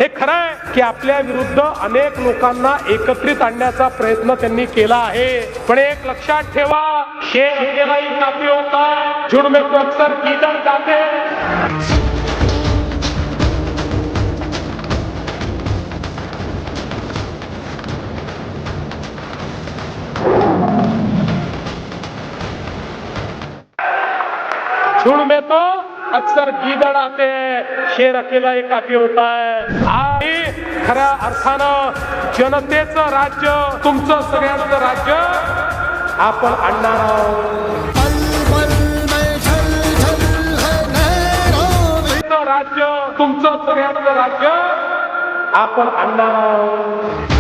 हे खरं आहे की आपल्या विरुद्ध अनेक लोकांना एकत्रित आणण्याचा प्रयत्न त्यांनी केला आहे, पण एक लक्षात ठेवा, शेर अकेला ही काफी होता है, झुंड में तो अक्सर गीदड़ जाते हैं। झुंड में तो अक्सर गीदड़ आते हैं, शेर अकेला ही काफी होता है। आणि खऱ्या अर्थानं जनतेचं राज्य, तुमचं सगळ्यांचं राज्य आपण आणणार आहोत। राज्य, तुमचं सगळ्यांचं राज्य आपण आणणार आहोत।